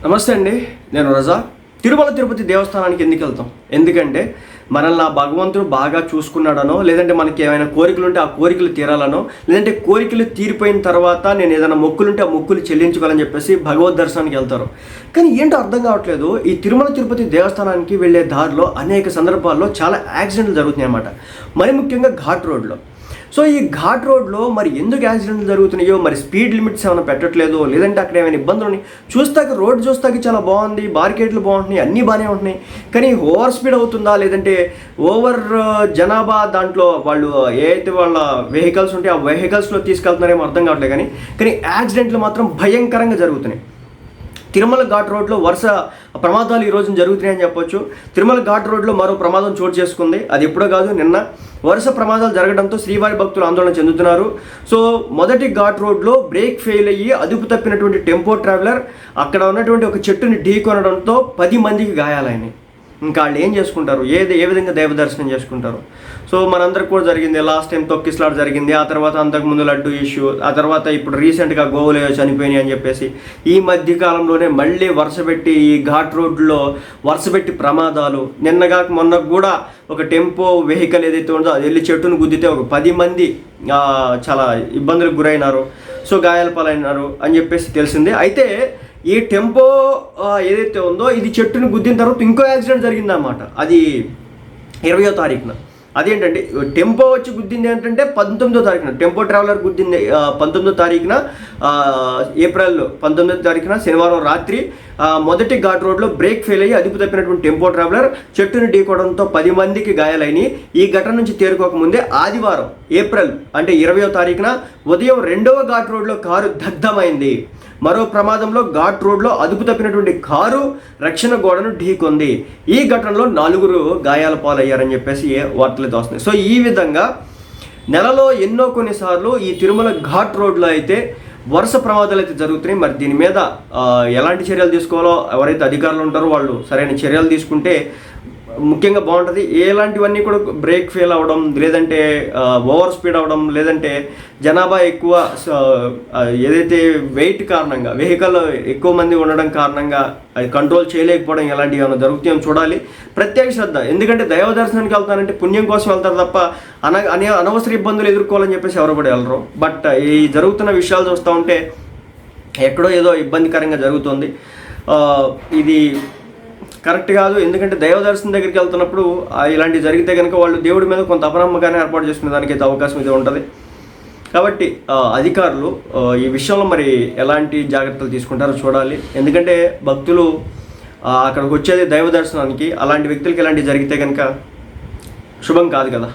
నమస్తే అండి, నేను రజా. తిరుమల తిరుపతి దేవస్థానానికి ఎందుకు వెళ్తాం? ఎందుకంటే మనల్ని ఆ భగవంతుడు బాగా చూసుకున్నాడనో, లేదంటే మనకి ఏమైనా కోరికలు ఉంటే ఆ కోరికలు తీరాలనో, లేదంటే కోరికలు తీరిపోయిన తర్వాత నేను ఏదైనా మొక్కులుంటే ఆ మొక్కులు చెల్లించుకోవాలని చెప్పేసి భగవద్ దర్శనానికి వెళ్తారు. కానీ ఏంటో అర్థం కావట్లేదు, ఈ తిరుమల తిరుపతి దేవస్థానానికి వెళ్ళే దారిలో అనేక సందర్భాల్లో చాలా యాక్సిడెంట్లు జరుగుతున్నాయి అన్నమాట. మరి ముఖ్యంగా ఘాట్ రోడ్లో. సో ఈ ఘాట్ రోడ్లో మరి ఎందుకు యాక్సిడెంట్లు జరుగుతున్నాయో, మరి స్పీడ్ లిమిట్స్ ఏమైనా పెట్టట్లేదు, లేదంటే అక్కడ ఏమైనా ఇబ్బందులు ఉన్నాయి. రోడ్డు చూస్తాకి చాలా బాగుంది, బార్కెట్లు బాగుంటున్నాయి, అన్నీ బాగానే ఉంటున్నాయి. కానీ ఓవర్ స్పీడ్ అవుతుందా, లేదంటే ఓవర్ జనాభా దాంట్లో వాళ్ళు ఏదైతే వాళ్ళ వెహికల్స్ ఉంటే ఆ వెహికల్స్లో తీసుకెళ్తున్నారేమో అర్థం కావట్లేదు. కానీ యాక్సిడెంట్లు మాత్రం భయంకరంగా జరుగుతున్నాయి. తిరుమల ఘాట్ రోడ్లో వరుస ప్రమాదాలు ఈరోజు జరుగుతున్నాయని చెప్పొచ్చు. తిరుమల ఘాట్ రోడ్లో మరో ప్రమాదం చోటు చేసుకుంది. అది ఎప్పుడో కాదు, నిన్న వరుస ప్రమాదాలు జరగడంతో శ్రీవారి భక్తులు ఆందోళన చెందుతున్నారు. సో మొదటి ఘాట్ రోడ్లో బ్రేక్ ఫెయిల్ అయ్యి అదుపు తప్పినటువంటి టెంపో ట్రావెలర్ అక్కడ ఉన్నటువంటి ఒక చెట్టుని ఢీకొనడంతో 10 మందికి గాయాలైనాయి. ఇంకా వాళ్ళు ఏం చేసుకుంటారు, ఏ విధంగా దైవ దర్శనం చేసుకుంటారు? సో మనందరికి కూడా జరిగింది. లాస్ట్ టైం తొక్కిస్లాట్ జరిగింది, ఆ తర్వాత అంతకుముందు లడ్డు ఇష్యూ, ఆ తర్వాత ఇప్పుడు రీసెంట్గా గోవులు చనిపోయినాయి అని చెప్పేసి ఈ మధ్య కాలంలోనే మళ్ళీ వరుసపెట్టి ఈ ఘాట్ రోడ్లో వరుసపెట్టి ప్రమాదాలు. మొన్న కూడా ఒక టెంపో వెహికల్ ఏదైతే ఉందో అది వెళ్ళి చెట్టును గుద్దితే ఒక 10 మంది చాలా ఇబ్బందులకు గురైనారు, సో గాయాల పాలైనారు అని చెప్పేసి తెలిసింది. అయితే ఈ టెంపో ఏదైతే ఉందో ఇది చెట్టుని గుద్దిన తర్వాత ఇంకో యాక్సిడెంట్ జరిగిందన్నమాట. అది 20వ తారీఖున. అదేంటంటే టెంపో వచ్చి గుద్దింది ఏంటంటే 19వ తారీఖున, టెంపో ట్రావెలర్ గుద్దింది 19వ తారీఖున, ఏప్రిల్ 19వ తారీఖున శనివారం రాత్రి మొదటి ఘాట్ రోడ్లో బ్రేక్ ఫెయిల్ అయ్యి అదుపు తప్పినటువంటి టెంపో ట్రావెలర్ చెట్టుని ఢీకోవడంతో 10 మందికి గాయాలైనవి. ఈ ఘటన నుంచి తేరుకోకముందే ఆదివారం ఏప్రిల్ అంటే 20వ తారీఖున ఉదయం 2వ ఘాట్ రోడ్లో కారు దగ్ధమైంది. మరో ప్రమాదంలో ఘాట్ రోడ్లో అదుపు తప్పినటువంటి కారు రక్షణ గోడను ఢీకొంది. ఈ ఘటనలో 4 గాయాల పాలయ్యారని చెప్పేసి వార్తలు వస్తున్నాయి. సో ఈ విధంగా నెలలో కొన్నిసార్లు ఈ తిరుమల ఘాట్ రోడ్లో అయితే వరుస ప్రమాదాలు అయితే జరుగుతున్నాయి. మరి దీని మీద ఎలాంటి చర్యలు తీసుకోవాలో ఎవరైతే అధికారులు ఉంటారో వాళ్ళు సరైన చర్యలు తీసుకుంటే ముఖ్యంగా బాగుంటుంది. ఎలాంటివన్నీ కూడా బ్రేక్ ఫెయిల్ అవ్వడం, లేదంటే ఓవర్ స్పీడ్ అవ్వడం, లేదంటే జనాభా ఎక్కువ ఏదైతే వెయిట్ కారణంగా వెహికల్ ఎక్కువ మంది ఉండడం కారణంగా అది కంట్రోల్ చేయలేకపోవడం, ఎలాంటివి ఏమైనా జరుగుతాయని చూడాలి. ప్రత్యేక శ్రద్ధ, ఎందుకంటే దైవ దర్శనానికి వెళ్తానంటే పుణ్యం కోసం వెళ్తారు తప్ప అనవసర ఇబ్బందులు ఎదుర్కోవాలని చెప్పేసి ఎవరు కూడా వెళ్ళరు. బట్ ఈ జరుగుతున్న విషయాలు చూస్తూ ఉంటే ఎక్కడో ఏదో ఇబ్బందికరంగా జరుగుతుంది. ఇది కరెక్ట్ కాదు. ఎందుకంటే దైవ దర్శనం దగ్గరికి వెళ్తున్నప్పుడు ఇలాంటివి జరిగితే కనుక వాళ్ళు దేవుడి మీద కొంత అపనమ్మకాన్ని ఏర్పాటు చేసుకునే దానికైతే అవకాశం అయితే ఉంటుంది. కాబట్టి అధికారులు ఈ విషయంలో మరి ఎలాంటి జాగ్రత్తలు తీసుకుంటారో చూడాలి. ఎందుకంటే భక్తులు అక్కడికి వచ్చేది దైవ దర్శనానికి, అలాంటి వ్యక్తులకి ఇలాంటివి జరిగితే కనుక శుభం కాదు కదా.